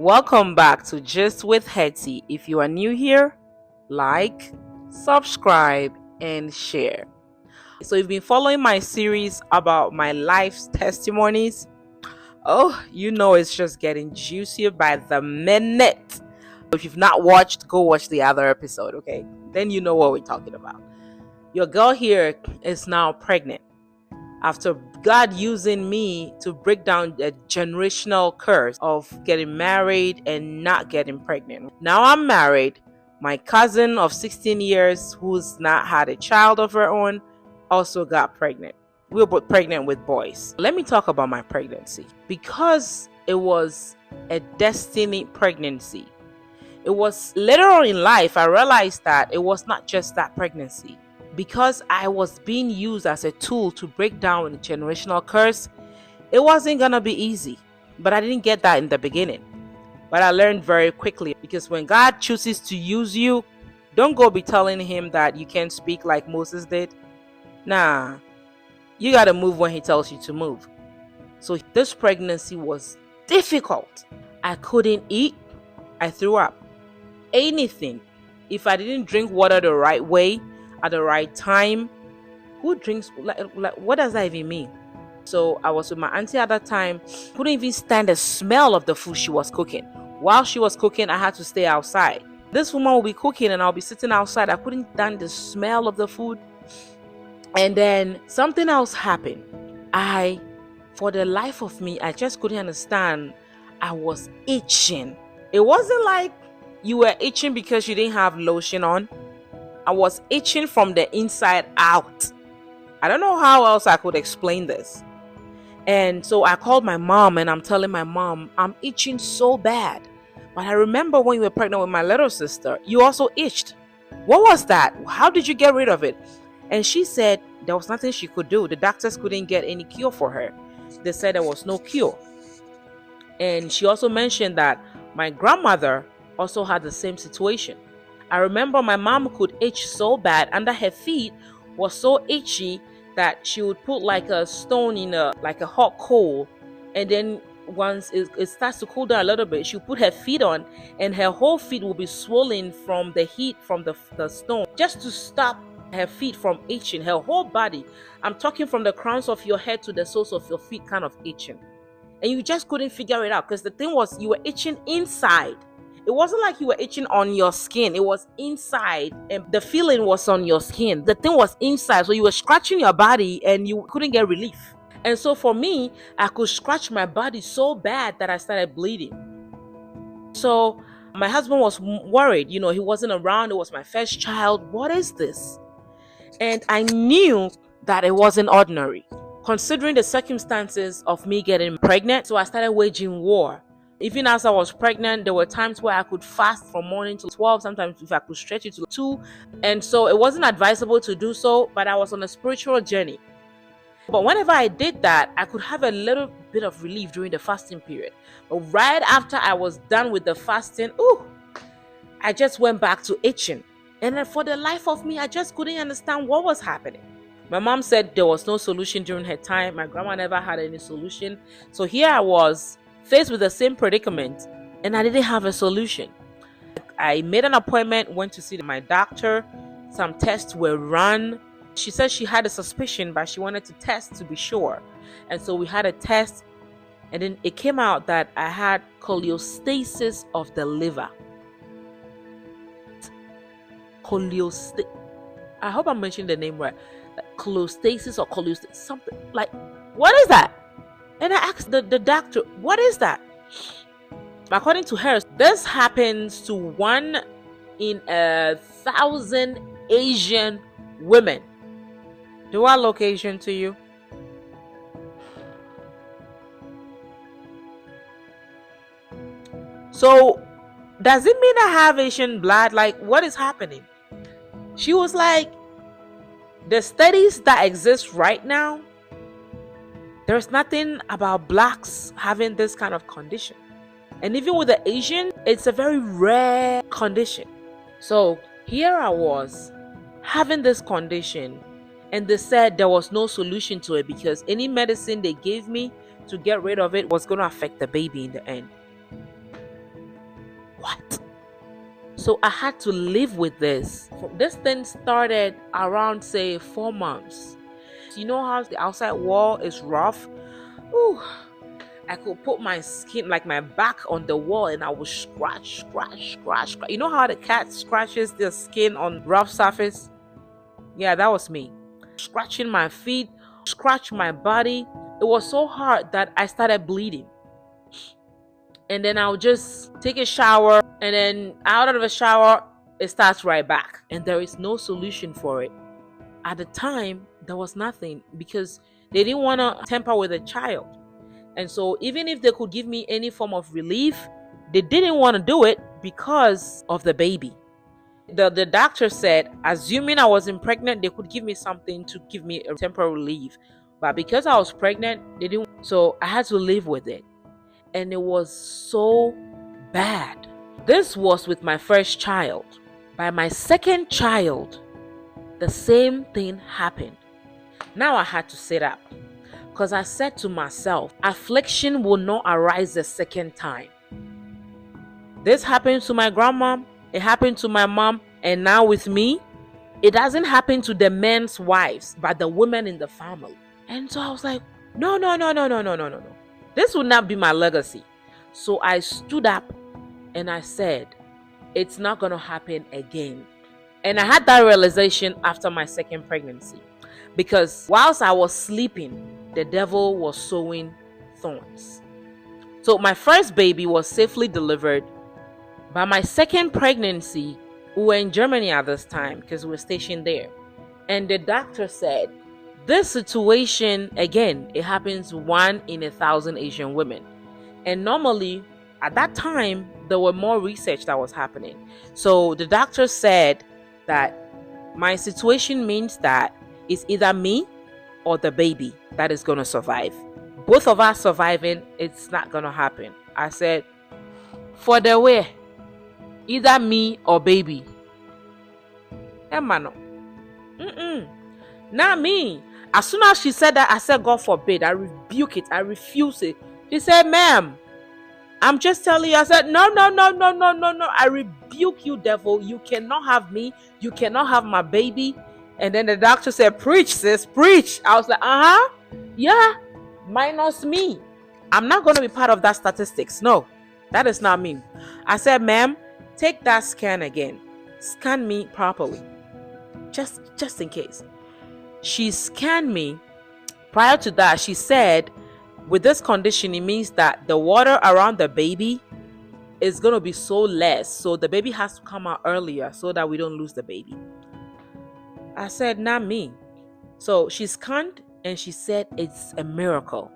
Welcome back to Just with Hetty. If you are new here, like, subscribe, and share. So, you've been following my series about my life's testimonies. Oh, you know it's just getting juicier by the minute. If you've not watched, go watch the other episode, okay? Then you know what we're talking about. Your girl here is now pregnant after God using me to break down a generational curse of getting married and not getting pregnant. Now I'm married. My cousin of 16 years, who's not had a child of her own, also got pregnant. We were both pregnant with boys. Let me talk about my pregnancy. Because it was a destiny pregnancy, it was later on in life I realized that it was not just that pregnancy. Because I was being used as a tool to break down a generational curse, it wasn't gonna be easy. But I didn't get that in the beginning. But I learned very quickly, because when God chooses to use you, don't go be telling him that you can't speak like Moses did. Nah, you gotta move when he tells you to move. So this pregnancy was difficult. I couldn't eat. I threw up. Anything. If I didn't drink water the right way, at the right time, who drinks like what does that even mean? So I was with my auntie at that time, couldn't even stand the smell of the food she was cooking. While she was cooking, I had to stay outside. This woman will be cooking and I'll be sitting outside. I couldn't stand the smell of the food. And then something else happened. For the life of me, I just couldn't understand. I was itching. It wasn't like you were itching because you didn't have lotion on. I was itching from the inside out. I don't know how else I could explain this. And so I called my mom and I'm telling my mom, I'm itching so bad. But I remember when you were pregnant with my little sister, you also itched. What was that? How did you get rid of it? And she said there was nothing she could do. The doctors couldn't get any cure for her. They said there was no cure. And she also mentioned that my grandmother also had the same situation. I remember my mom could itch so bad under her feet, was so itchy that she would put like a stone in a hot coal, and then once it starts to cool down a little bit, she'll put her feet on and her whole feet will be swollen from the heat from the stone, just to stop her feet from itching. Her whole body, I'm talking from the crowns of your head to the soles of your feet, kind of itching. And you just couldn't figure it out, because the thing was, you were itching inside. It wasn't like you were itching on your skin. It was inside, and the feeling was on your skin. The thing was inside, so you were scratching your body and you couldn't get relief. And so for me, I could scratch my body so bad that I started bleeding. So my husband was worried. He wasn't around. It was my first child. What is this? And I knew that it wasn't ordinary, considering the circumstances of me getting pregnant. So I started waging war. Even as I was pregnant, there were times where I could fast from morning till 12, sometimes if I could stretch it to 2. And so it wasn't advisable to do so, but I was on a spiritual journey. But whenever I did that, I could have a little bit of relief during the fasting period. But right after I was done with the fasting, I just went back to itching. And then for the life of me, I just couldn't understand what was happening. My mom said there was no solution during her time. My grandma never had any solution. So here I was, faced with the same predicament, and I didn't have a solution. I made an appointment, went to see my doctor. Some tests were run. She said she had a suspicion, but she wanted to test to be sure. And so we had a test, and then it came out that I had cholestasis of the liver. I hope I'm mentioning the name right. Cholestasis or cholestasis, something like, what is that? And I asked the doctor, what is that? According to her, this happens to 1 in 1,000 Asian women. Do I look Asian to you? So, does it mean I have Asian blood? Like, what is happening? She was like, the studies that exist right now, there's nothing about blacks having this kind of condition. And even with the Asian, it's a very rare condition. So here I was having this condition, and they said there was no solution to it because any medicine they gave me to get rid of it was going to affect the baby in the end. What? So I had to live with this. This thing started around, say, 4 months. You know how the outside wall is rough? Ooh, I could put my skin, like my back, on the wall and I would scratch. You know how the cat scratches the skin on rough surface? Yeah, that was me. Scratching my feet, scratch my body. It was so hard that I started bleeding. And then I'll just take a shower, and then out of the shower, it starts right back. And there is no solution for it. At the time, there was nothing because they didn't want to tamper with a child. And so even if they could give me any form of relief, they didn't want to do it because of the baby. The doctor said, assuming I wasn't pregnant, they could give me something to give me a temporary relief. But because I was pregnant, they didn't. So I had to live with it. And it was so bad. This was with my first child. By my second child, the same thing happened. Now I had to sit up because I said to myself, affliction will not arise the second time. This happened to my grandma, it happened to my mom, and now with me, it doesn't happen to the men's wives, but the women in the family. And so I was like, no. This will not be my legacy. So I stood up and I said, it's not going to happen again. And I had that realization after my second pregnancy. Because whilst I was sleeping, the devil was sowing thorns. So my first baby was safely delivered. By my second pregnancy, we were in Germany at this time because we were stationed there. And the doctor said, this situation, again, it happens 1 in 1,000 Asian women. And normally, at that time, there were more research that was happening. So the doctor said that my situation means that it's either me or the baby that is going to survive. Both of us surviving, it's not going to happen. I said, for the way, either me or baby. Emma, not me. As soon as she said that, I said, God forbid. I rebuke it. I refuse it. She said, ma'am, I'm just telling you. I said, no. I rebuke you, devil. You cannot have me. You cannot have my baby. And then the doctor said, preach, sis, preach. I was like, yeah, minus me. I'm not going to be part of that statistics. No, that is not me. I said, ma'am, take that scan again. Scan me properly. Just in case. She scanned me. Prior to that, she said, with this condition, it means that the water around the baby is going to be so less. So the baby has to come out earlier so that we don't lose the baby. I said, not me. So she scanned and she said, it's a miracle.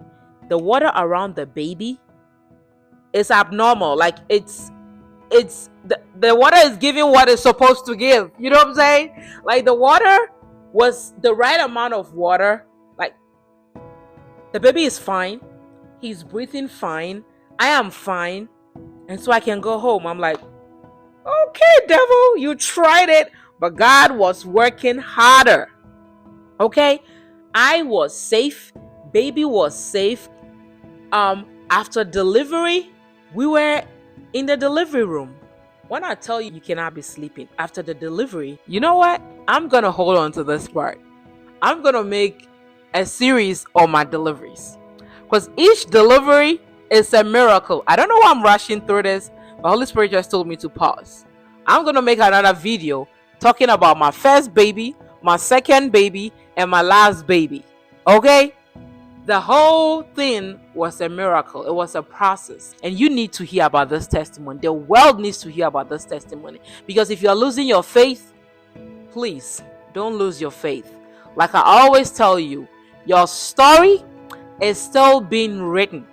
The water around the baby is abnormal. Like it's the water is giving what it's supposed to give. You know what I'm saying? Like the water was the right amount of water. Like the baby is fine. He's breathing fine. I am fine. And so I can go home. I'm like, okay, devil, you tried it. But God was working harder. Okay? I was safe. Baby was safe. After delivery, we were in the delivery room. When I tell you, you cannot be sleeping after the delivery, you know what? I'm going to hold on to this part. I'm going to make a series on my deliveries. Because each delivery is a miracle. I don't know why I'm rushing through this, but Holy Spirit just told me to pause. I'm going to make another video talking about my first baby, my second baby, and my last baby. Okay? The whole thing was a miracle. It was a process. And you need to hear about this testimony. The world needs to hear about this testimony. Because if you're losing your faith, please don't lose your faith. Like I always tell you, your story is still being written.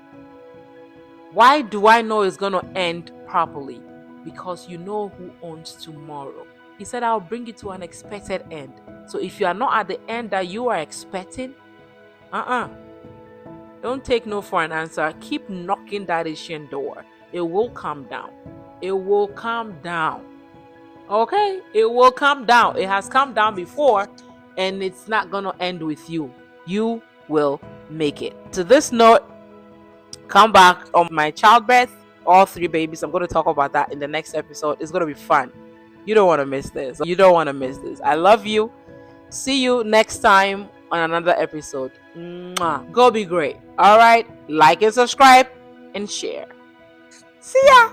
Why do I know it's going to end properly? Because you know who owns tomorrow. He said, I'll bring you to an expected end. So if you are not at the end that you are expecting, don't take no for an answer. Keep knocking that Asian door. It will come down. It will come down. Okay? It will come down. It has come down before, and it's not going to end with you. will make it. To this note, come back on my childbirth. all three babies. I'm going to talk about that in the next episode. It's going to be fun. You don't want to miss this. You don't want to miss this. I love you. See you next time on another episode. Mwah. Go be great. All right. Like and subscribe and share. See ya.